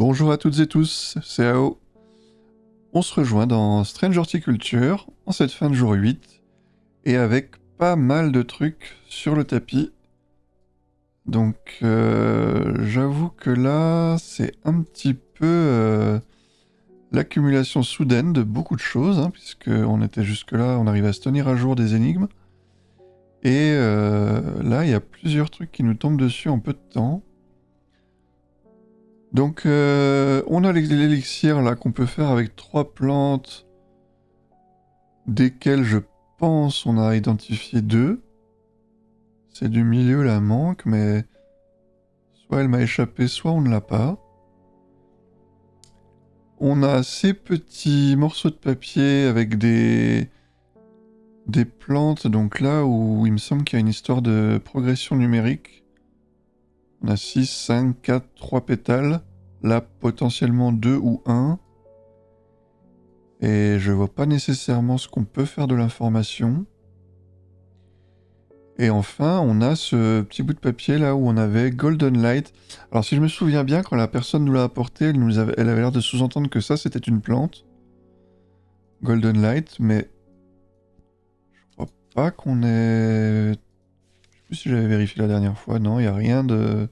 Bonjour à toutes et tous, c'est AO. On se rejoint dans Strange Horticulture en cette fin de jour 8 et avec pas mal de trucs sur le tapis. Donc j'avoue que là c'est un petit peu l'accumulation soudaine de beaucoup de choses, hein, puisque on était jusque là, on arrivait à se tenir à jour des énigmes. Et là il y a plusieurs trucs qui nous tombent dessus en peu de temps. Donc on a l'élixir là qu'on peut faire avec 3 plantes, desquelles je pense on a identifié 2. C'est du milieu la manque, mais soit elle m'a échappé, soit on ne l'a pas. On a ces petits morceaux de papier avec des plantes, donc là où il me semble qu'il y a une histoire de progression numérique. On a 6, 5, 4, 3 pétales. Là, potentiellement 2 ou 1. Et je vois pas nécessairement ce qu'on peut faire de l'information. Et enfin, on a ce petit bout de papier là où on avait Golden Light. Alors si je me souviens bien, quand la personne nous l'a apporté, elle avait l'air de sous-entendre que ça c'était une plante. Golden Light, mais je crois pas qu'on ait... Je sais plus si j'avais vérifié la dernière fois. Non, il n'y a rien de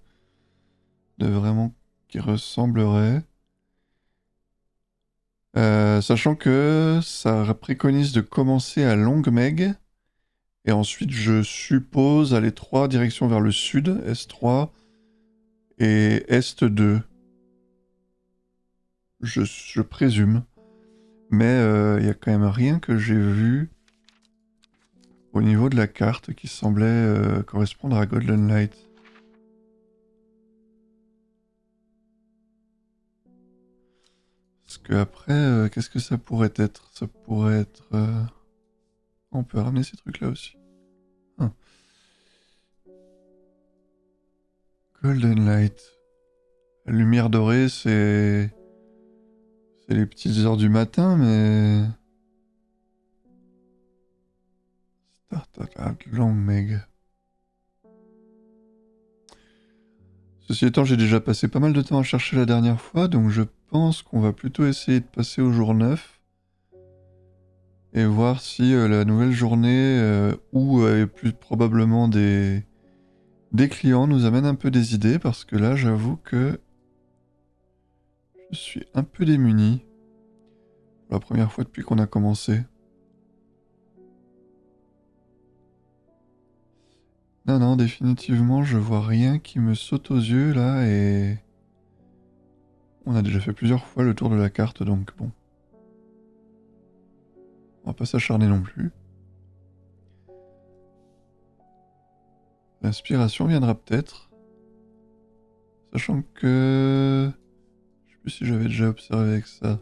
vraiment qui ressemblerait. Sachant que ça préconise de commencer à Longmeg. Et ensuite, je suppose aller 3 directions vers le sud, S3 et Est 2. Je présume. Mais il y a quand même rien que j'ai vu au niveau de la carte qui semblait correspondre à Golden Light. Parce que après, qu'est-ce que ça pourrait être? Ça pourrait être... On peut ramener ces trucs-là aussi. Ah. Golden Light. La lumière dorée, c'est... C'est les petites heures du matin, mais... Start at Long Meg. Ceci étant, j'ai déjà passé pas mal de temps à chercher la dernière fois, donc je pense qu'on va plutôt essayer de passer au jour 9 et voir si la nouvelle journée, ou plus probablement des clients, nous amène un peu des idées, parce que là, j'avoue que je suis un peu démuni. Pour la première fois depuis qu'on a commencé. Non, non, définitivement, je vois rien qui me saute aux yeux, là, et... On a déjà fait plusieurs fois le tour de la carte, donc bon. On va pas s'acharner non plus. L'inspiration viendra peut-être. Sachant que... Je sais plus si j'avais déjà observé avec ça.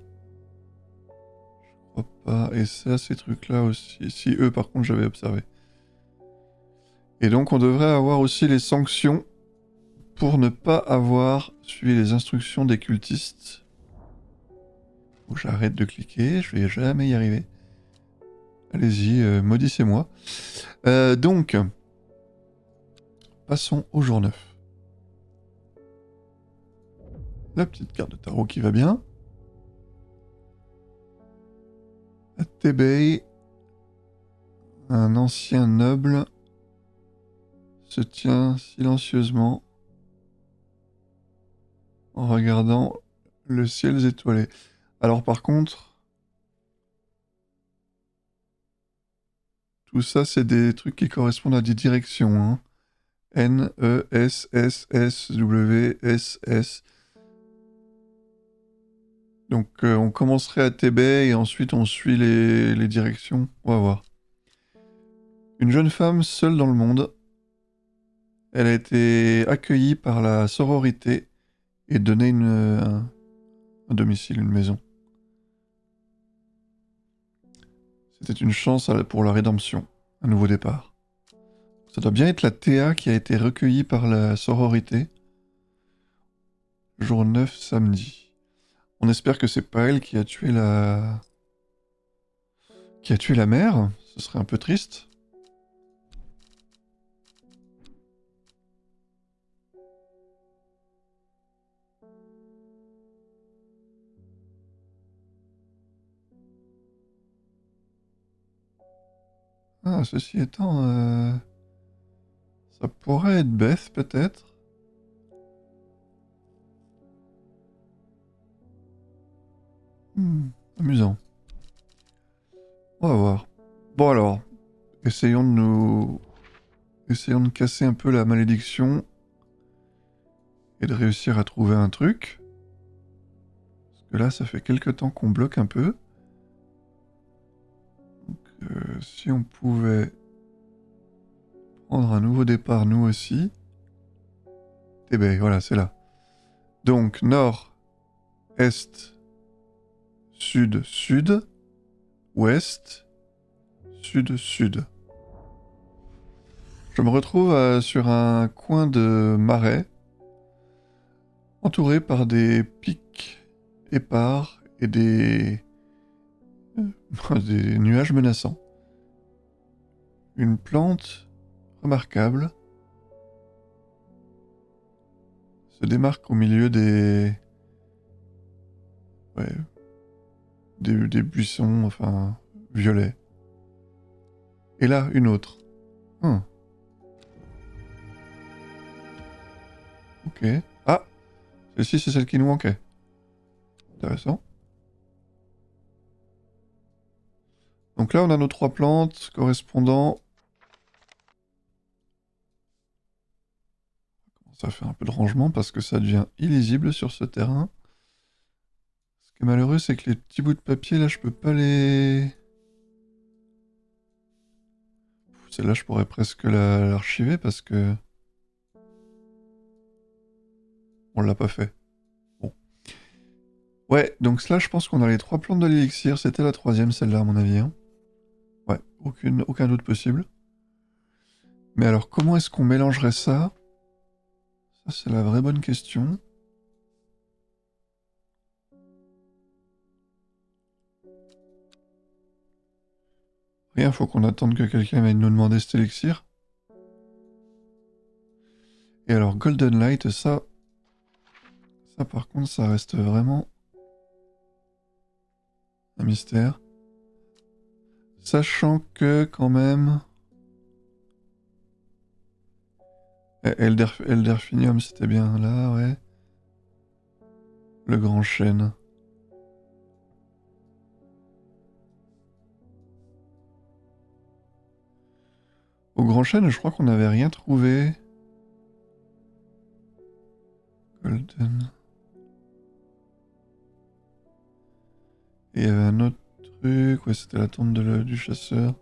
Je crois pas. Et ça, ces trucs-là aussi. Si, eux, par contre, j'avais observé. Et donc, on devrait avoir aussi les sanctions pour ne pas avoir suivi les instructions des cultistes. Faut que j'arrête de cliquer, je vais jamais y arriver. Allez-y, maudissez-moi. Donc, passons au jour 9. La petite carte de tarot qui va bien. Tebei, un ancien noble, se tient silencieusement en regardant le ciel étoilé. Alors par contre, tout ça c'est des trucs qui correspondent à des directions. Hein. N, E, S, S, S, W, S, S. Donc on commencerait à TB et ensuite on suit les directions. On va voir. Une jeune femme seule dans le monde. Elle a été accueillie par la sororité et donnée un domicile, une maison. C'était une chance pour la rédemption, un nouveau départ. Ça doit bien être la Théa qui a été recueillie par la sororité. Jour 9, samedi. On espère que c'est pas elle qui a tué la... Qui a tué la mère. Ce serait un peu triste. Ah, ceci étant, ça pourrait être Beth, peut-être. Amusant. On va voir. Bon alors, essayons de nous... Essayons de casser un peu la malédiction et de réussir à trouver un truc. Parce que là, ça fait quelque temps qu'on bloque un peu. Donc, si on pouvait prendre un nouveau départ, nous aussi. Eh ben voilà, c'est là. Donc, nord, est, sud, sud, ouest, sud, sud. Je me retrouve sur un coin de marais, entouré par des pics épars et des nuages menaçants. Une plante remarquable se démarque au milieu ouais, des buissons, enfin, violets. Et là, une autre. Hmm. Ok. Ah, celle-ci, c'est celle qui nous manquait. Intéressant. Donc là, on a nos 3 plantes correspondant... Ça fait un peu de rangement parce que ça devient illisible sur ce terrain. Ce qui est malheureux, c'est que les petits bouts de papier, là, je peux pas les... Celle-là, je pourrais presque l'archiver parce que... On l'a pas fait. Bon. Ouais, donc là, je pense qu'on a les 3 plantes de l'élixir. C'était la 3e, celle-là, à mon avis. Hein. Ouais, aucun doute possible. Mais alors, comment est-ce qu'on mélangerait ça? Ça, c'est la vraie bonne question. Rien, faut qu'on attende que quelqu'un vienne nous demander cet élixir. Et alors, Golden Light, ça par contre, ça reste vraiment un mystère. Sachant que, quand même... Elderfinium, c'était bien là, ouais. Le grand chêne. Au grand chêne, je crois qu'on n'avait rien trouvé. Golden. Et il y avait un autre truc, ouais, c'était la tombe du chasseur.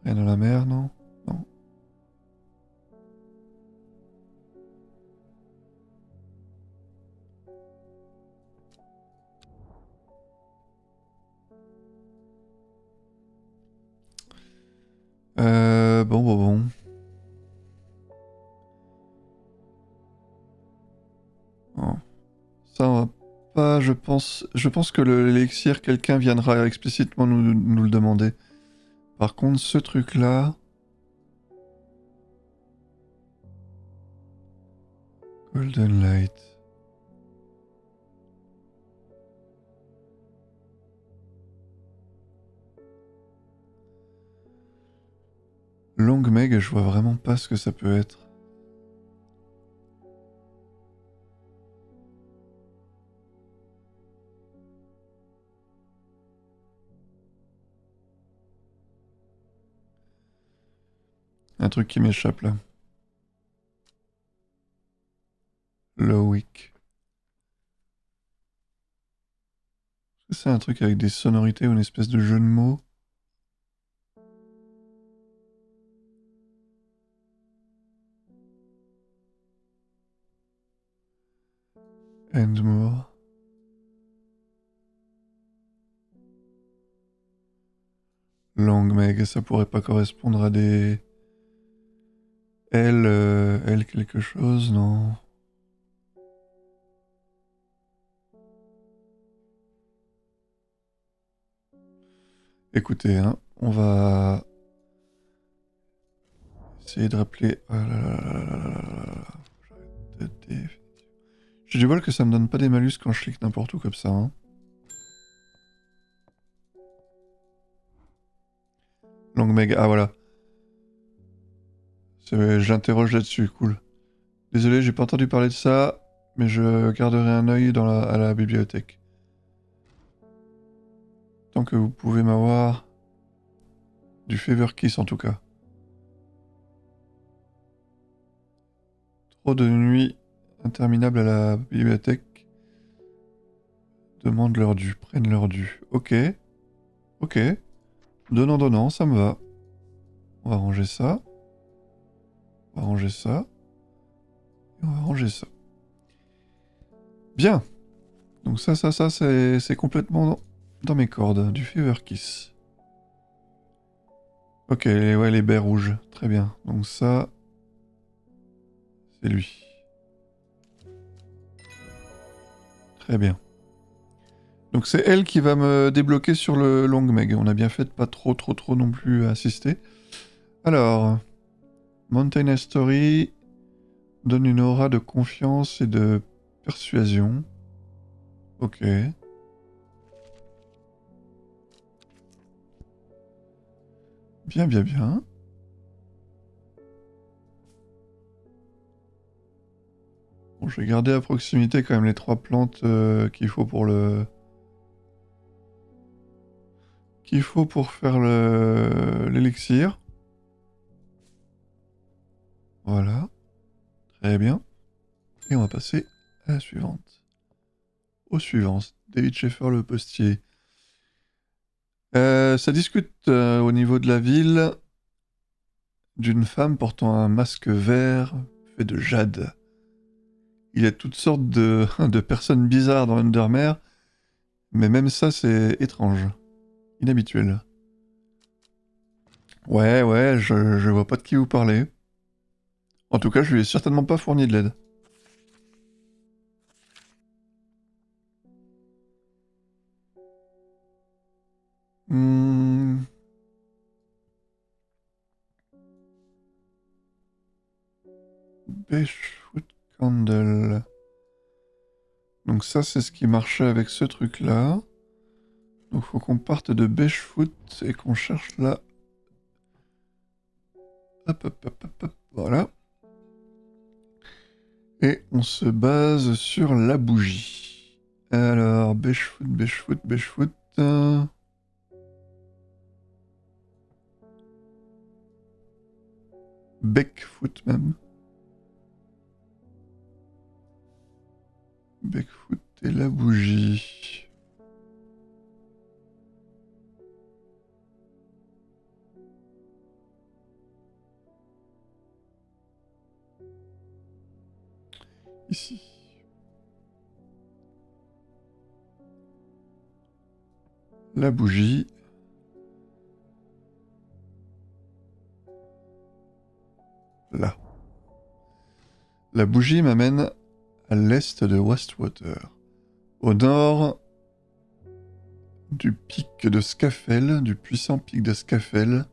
Rien dans la mer, non? Non. Bon. Bon. Ça, on va pas, je pense. Je pense que l'élixir, quelqu'un viendra explicitement nous le demander. Par contre, ce truc-là... Golden Light. Long Meg, je vois vraiment pas ce que ça peut être. Un truc qui m'échappe là. Lowick. C'est un truc avec des sonorités ou une espèce de jeu de mots. Endmoor. Long Meg, ça pourrait pas correspondre à des... Elle quelque chose, non? Écoutez, hein, on va essayer de rappeler... Ah là là là là là là là là là. J'ai du bol que ça me donne pas des malus quand je clique n'importe où comme ça. Hein. Meg. Ah voilà. J'interroge là-dessus, cool. Désolé, j'ai pas entendu parler de ça, mais je garderai un œil à la bibliothèque. Tant que vous pouvez m'avoir du Favor Kiss en tout cas. Trop de nuits interminables à la bibliothèque. Demande leur dû, prennent leur dû. Ok. Ok. Donnant, donnant, ça me va. On va ranger ça. On va ranger ça. Et on va ranger ça. Bien. Donc ça, c'est complètement dans mes cordes. Du Fever Kiss. Ok, ouais, les baies rouges. Très bien. Donc ça, c'est lui. Très bien. Donc c'est elle qui va me débloquer sur le Long Meg. On a bien fait de pas trop non plus assister. Alors, Mountain Story donne une aura de confiance et de persuasion. Ok. Bien, bien, bien. Bon, je vais garder à proximité quand même les 3 plantes qu'il faut pour le... qu'il faut pour faire l'élixir. Voilà. Très bien. Et on va passer à la suivante. Au suivant. David Schaeffer, le postier. Ça discute au niveau de la ville d'une femme portant un masque vert fait de jade. Il y a toutes sortes de personnes bizarres dans l'Undermere, mais même ça, c'est étrange. Inhabituel. Ouais, je vois pas de qui vous parlez. En tout cas, je lui ai certainement pas fourni de l'aide. Hmm. Beechwood Candle. Donc ça, c'est ce qui marchait avec ce truc-là. Donc faut qu'on parte de Beechwood et qu'on cherche là. Hop, hop, hop, hop, hop, voilà. Et on se base sur la bougie. Alors, Beechwood. Beckfoot même. Beckfoot et la bougie. Ici. La bougie. Là. La bougie m'amène à l'est de Westwater. Au nord du pic de Scafell, du puissant pic de Scafell.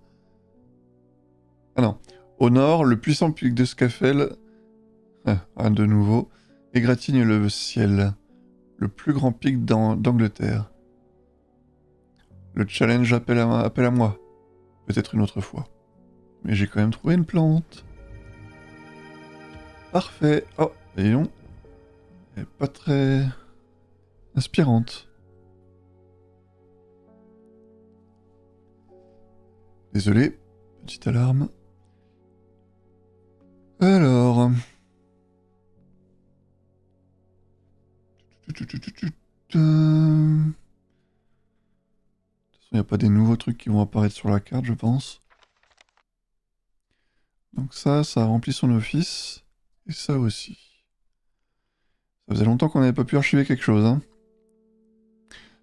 Ah non. Au nord, le puissant pic de Scafell, rien de nouveau, égratigne le ciel. Le plus grand pic d'Angleterre. Le challenge appelle à moi. Peut-être une autre fois. Mais j'ai quand même trouvé une plante. Parfait. Oh, et non. Elle est pas très inspirante. Désolé. Petite alarme. Alors. De toute façon, il n'y a pas des nouveaux trucs qui vont apparaître sur la carte, je pense. Donc ça remplit son office. Et ça aussi. Ça faisait longtemps qu'on n'avait pas pu archiver quelque chose, hein.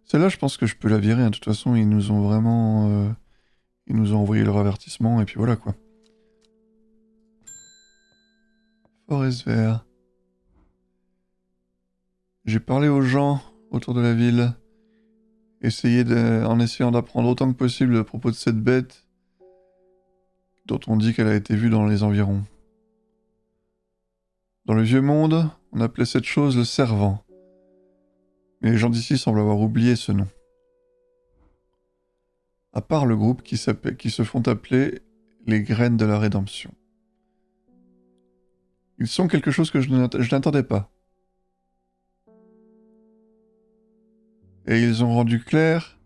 Celle-là, je pense que je peux la virer, hein. De toute façon, ils nous ont vraiment... ils nous ont envoyé leur avertissement, et puis voilà, quoi. Forest vert. J'ai parlé aux gens autour de la ville. En essayant d'apprendre autant que possible à propos de cette bête dont on dit qu'elle a été vue dans les environs. Dans le vieux monde, on appelait cette chose le servant. Mais les gens d'ici semblent avoir oublié ce nom. à part le groupe qui se font appeler les Graines de la Rédemption. Ils sont quelque chose que je n'attendais pas. Et ils ont rendu clair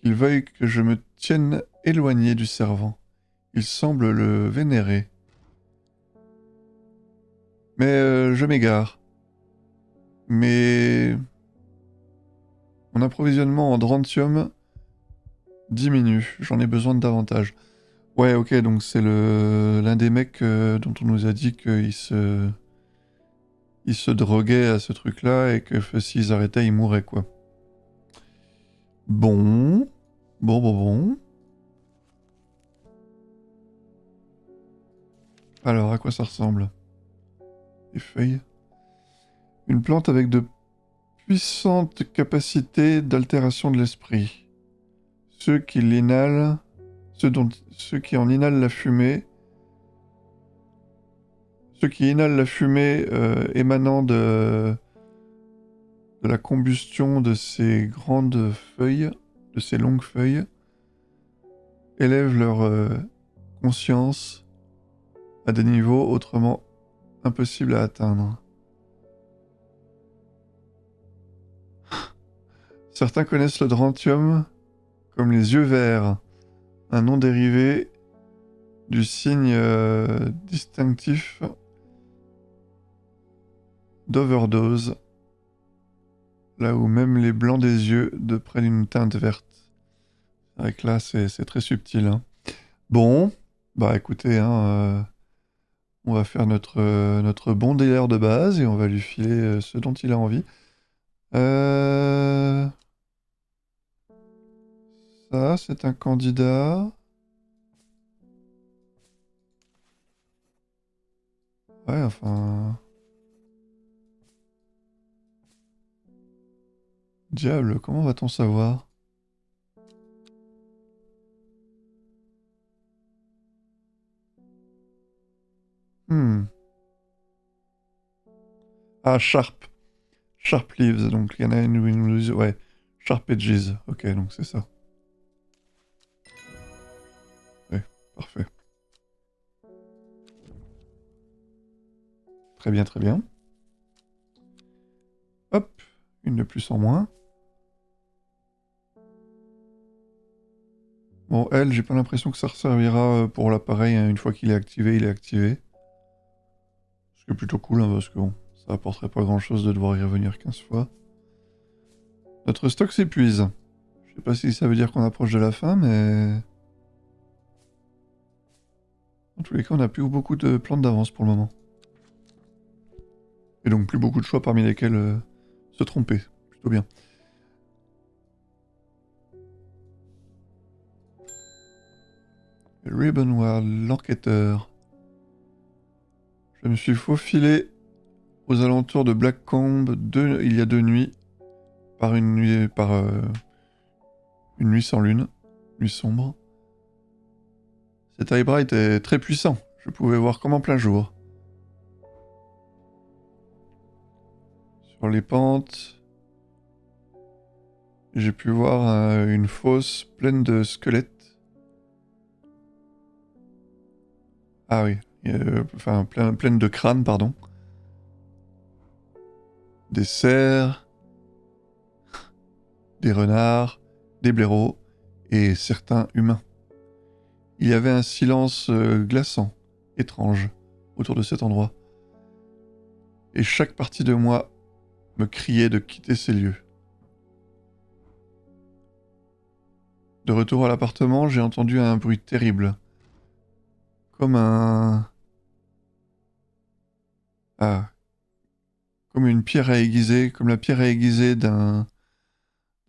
qu'ils veuillent que je me tienne éloigné du servant. Ils semblent le vénérer. Mais je m'égare. Mais mon approvisionnement en drantium diminue. J'en ai besoin de davantage. Ouais, ok, donc c'est l'un des mecs dont on nous a dit il se droguait à ce truc-là et que s'ils arrêtaient, ils mourraient, quoi. Bon. Bon. Alors, à quoi ça ressemble? Des feuilles. Une plante avec de puissantes capacités d'altération de l'esprit. Ceux qui l'inhalent, ceux qui en inhalent la fumée, ceux qui inhalent la fumée émanant de la combustion de ces grandes feuilles, de ces longues feuilles, élèvent leur conscience à des niveaux autrement impossibles à atteindre. Certains connaissent le drantium comme les yeux verts, un nom dérivé du signe distinctif d'overdose, là où même les blancs des yeux prennent une teinte verte. C'est vrai que là, c'est très subtil. Hein. Bon, bah écoutez, on va faire notre bon délire de base et on va lui filer ce dont il a envie. Ça, c'est un candidat. Ouais, enfin... Diable, comment va-t-on savoir? Hmm. Ah, Sharp. Sharp Leaves, donc il y en a une... Ouais, Sharp Edges. Ok, donc c'est ça. Ouais, parfait. Très bien, très bien. Hop, une de plus en moins. Bon, elle, j'ai pas l'impression que ça servira pour l'appareil. Hein. Une fois qu'il est activé, il est activé. Ce qui est plutôt cool, hein, parce que bon, ça apporterait pas grand-chose de devoir y revenir 15 fois. Notre stock s'épuise. Je sais pas si ça veut dire qu'on approche de la fin, mais... En tous les cas, on n'a plus beaucoup de plantes d'avance pour le moment. Et donc plus beaucoup de choix parmi lesquels se tromper. Plutôt bien. Ribbonward, l'enquêteur. Je me suis faufilé aux alentours de Blackcomb il y a 2 nuits, par une nuit sans lune, nuit sombre. Cet Eyebright est très puissant, je pouvais voir comme en plein jour. Sur les pentes, j'ai pu voir une fosse pleine de squelettes. Ah oui, enfin pleine de crânes, pardon. Des cerfs, des renards, des blaireaux et certains humains. Il y avait un silence glaçant, étrange, autour de cet endroit. Et chaque partie de moi me criait de quitter ces lieux. De retour à l'appartement, j'ai entendu un bruit terrible. Comme un... Ah, comme une pierre à aiguiser, comme la pierre à aiguiser d'un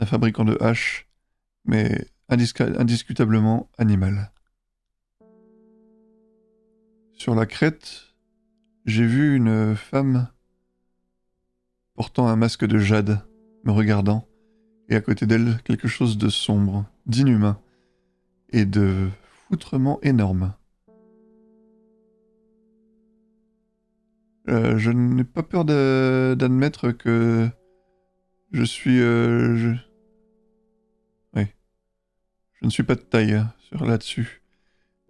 fabricant de haches, mais indiscutablement animal. Sur la crête, j'ai vu une femme portant un masque de jade, me regardant, et à côté d'elle, quelque chose de sombre, d'inhumain, et de foutrement énorme. Je n'ai pas peur d'admettre que je suis... Oui. Je ne suis pas de taille sur là-dessus.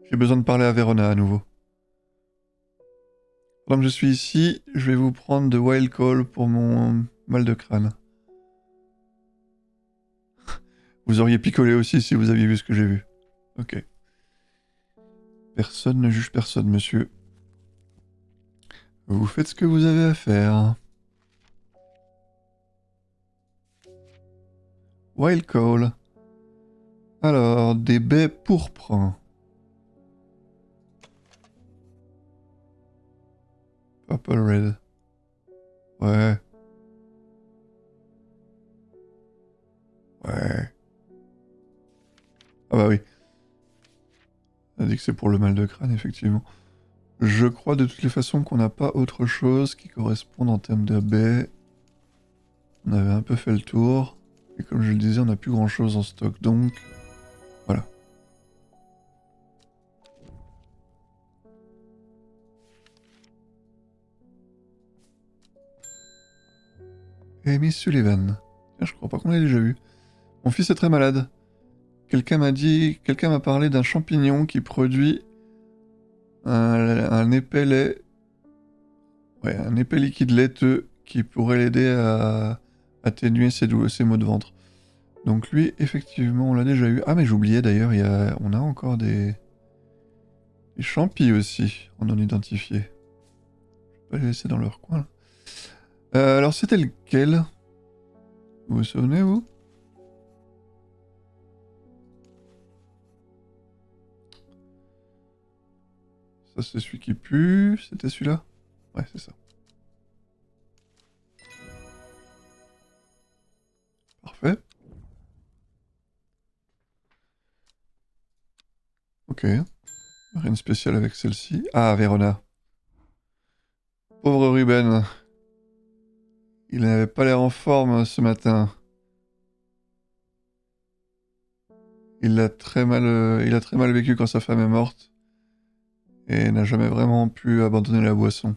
J'ai besoin de parler à Verona à nouveau. Pendant que je suis ici, je vais vous prendre de Wild Call pour mon mal de crâne. Vous auriez picolé aussi si vous aviez vu ce que j'ai vu. Ok. Personne ne juge personne, monsieur. Vous faites ce que vous avez à faire. Wild Call. Alors, des baies pourpres. Purple Red. Ouais. Ouais. Ah bah oui. On a dit que c'est pour le mal de crâne, effectivement. Je crois de toutes les façons qu'on n'a pas autre chose qui corresponde en termes de baies. On avait un peu fait le tour. Et comme je le disais, on n'a plus grand chose en stock, donc... Voilà. Amy Sullivan. Tiens, je crois pas qu'on l'ait déjà vu. Mon fils est très malade. Quelqu'un m'a parlé d'un champignon qui produit un épais lait. Ouais, un épais liquide laiteux qui pourrait l'aider à atténuer ses maux de ventre. Donc lui, effectivement, on l'a déjà eu. Ah, mais j'oubliais d'ailleurs, on a encore des champis aussi, on en identifié. Je vais pas les laisser dans leur coin. Alors c'était lequel? Vous vous souvenez, vous? Ça, c'est celui qui pue. C'était celui-là? Ouais, c'est ça. Parfait. Ok. Rien de spécial avec celle-ci. Ah, Verona. Pauvre Ruben. Il n'avait pas l'air en forme ce matin. Il a très mal vécu quand sa femme est morte. Et n'a jamais vraiment pu abandonner la boisson.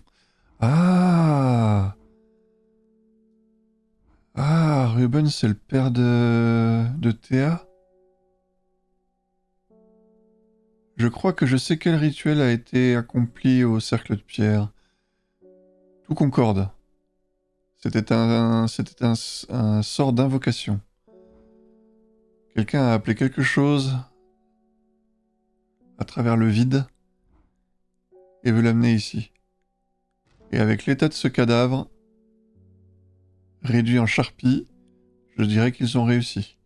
Ah! Ah, Ruben, c'est le père de Théa? Je crois que je sais quel rituel a été accompli au cercle de pierre. Tout concorde. C'était un sort d'invocation. Quelqu'un a appelé quelque chose à travers le vide et veut l'amener ici. Et avec l'état de ce cadavre, réduit en charpie, je dirais qu'ils ont réussi.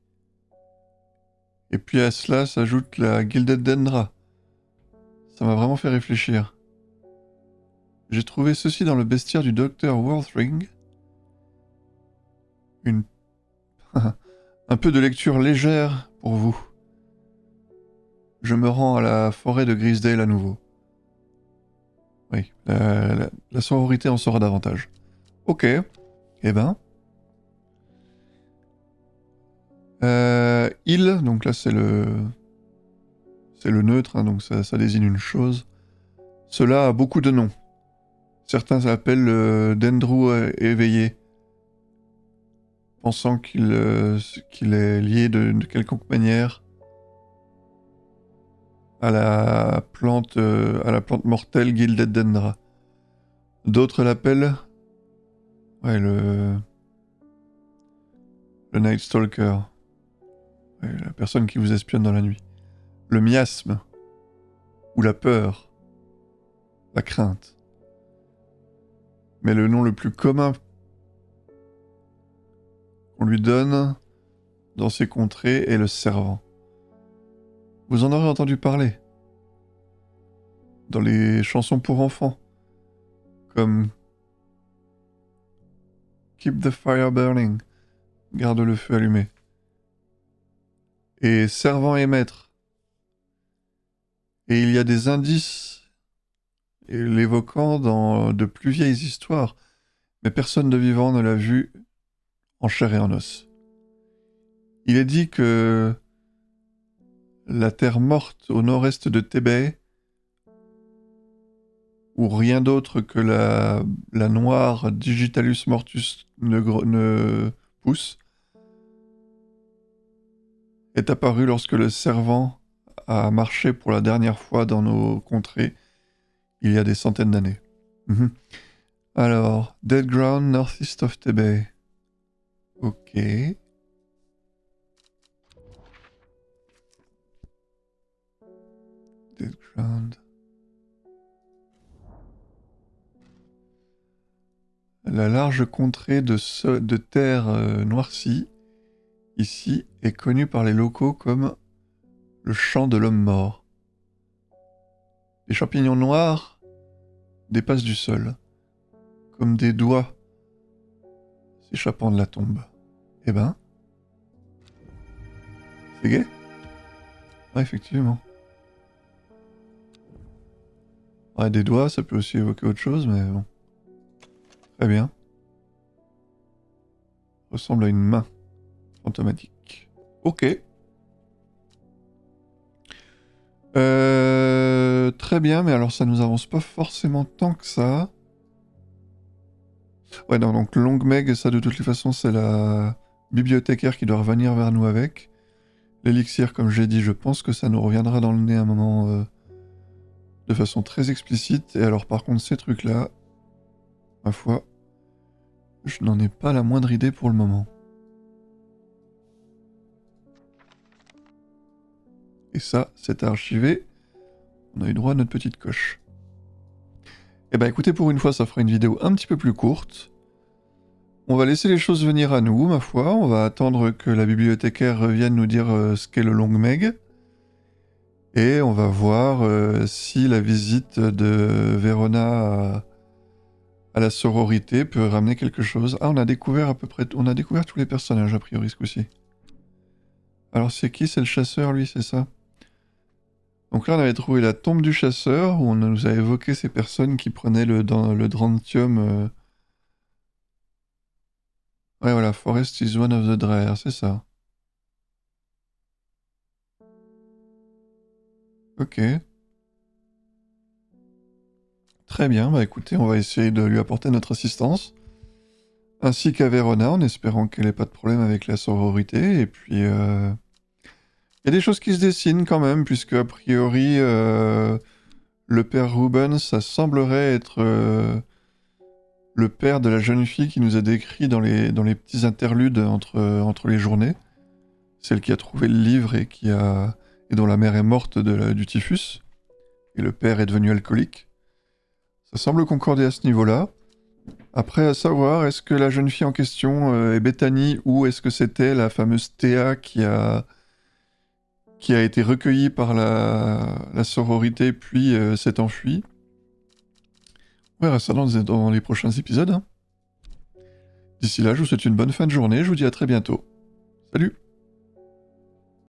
Et puis à cela s'ajoute la Gilded Dendra. Ça m'a vraiment fait réfléchir. J'ai trouvé ceci dans le bestiaire du docteur Worthring. Une... un peu de lecture légère pour vous. Je me rends à la forêt de Grisdale à nouveau. Oui, la sororité en saura davantage. Ok, eh ben... il, donc là c'est le... C'est le neutre, hein, donc ça désigne une chose. Cela a beaucoup de noms. Certains l'appellent Dendrou éveillé, pensant qu'il est lié de quelconque manière à la plante mortelle Gilded Dendra. D'autres l'appellent le Night Stalker, ouais, la personne qui vous espionne dans la nuit. Le miasme, ou la peur, la crainte. Mais le nom le plus commun qu'on lui donne dans ces contrées est le servant. Vous en aurez entendu parler dans les chansons pour enfants, comme Keep the fire burning, garde le feu allumé, et servant et maître. Et il y a des indices l'évoquant dans de plus vieilles histoires, mais personne de vivant ne l'a vu en chair et en os. Il est dit que la terre morte au nord-est de Thébé, où rien d'autre que la noire Digitalus mortus ne pousse, est apparu lorsque le servant a marché pour la dernière fois dans nos contrées, il y a des centaines d'années. Mhm. Alors, Dead Ground Northeast of Tebet. Ok. Dead Ground. La large contrée de terre noircie, ici, est connue par les locaux comme le champ de l'homme mort. Les champignons noirs dépassent du sol, comme des doigts s'échappant de la tombe. Eh ben, c'est gai. Ouais, effectivement. Ouais, des doigts, ça peut aussi évoquer autre chose, mais bon. Très bien. Ressemble à une main fantomatique. Ok. Très bien, mais alors ça nous avance pas forcément tant que ça. Ouais, non, donc Long Meg, ça de toutes les façons, c'est la bibliothécaire qui doit revenir vers nous avec. L'élixir, comme j'ai dit, je pense que ça nous reviendra dans le nez à un moment de façon très explicite. Et alors, par contre, ces trucs-là, ma foi, je n'en ai pas la moindre idée pour le moment. Et ça, c'est à archiver. On a eu droit à notre petite coche. Eh ben écoutez, pour une fois, ça fera une vidéo un petit peu plus courte. On va laisser les choses venir à nous, ma foi. On va attendre que la bibliothécaire revienne nous dire ce qu'est le Long Meg. Et on va voir si la visite de Verona à la sororité peut ramener quelque chose. Ah, on a découvert à peu près... On a découvert tous les personnages, a priori, ce coup-ci. Alors c'est qui? C'est le chasseur, lui, c'est ça? Donc là, on avait trouvé la tombe du chasseur, où on nous a évoqué ces personnes qui prenaient le Drantium... Ouais, voilà, Forest is one of the Dreher, c'est ça. Ok. Très bien, bah écoutez, on va essayer de lui apporter notre assistance. Ainsi qu'à Verona, en espérant qu'elle n'ait pas de problème avec la sororité. Et puis, il y a des choses qui se dessinent quand même, puisque a priori, le père Ruben, ça semblerait être le père de la jeune fille qui nous a décrit dans les petits interludes entre les journées. Celle qui a trouvé le livre et dont la mère est morte du typhus. Et le père est devenu alcoolique. Ça semble concorder à ce niveau-là. Après, à savoir, est-ce que la jeune fille en question est Bethany ou est-ce que c'était la fameuse Théa qui a été recueillie par la sororité puis s'est enfuie? On verra ça dans les prochains épisodes. Hein. D'ici là, je vous souhaite une bonne fin de journée. Je vous dis à très bientôt. Salut!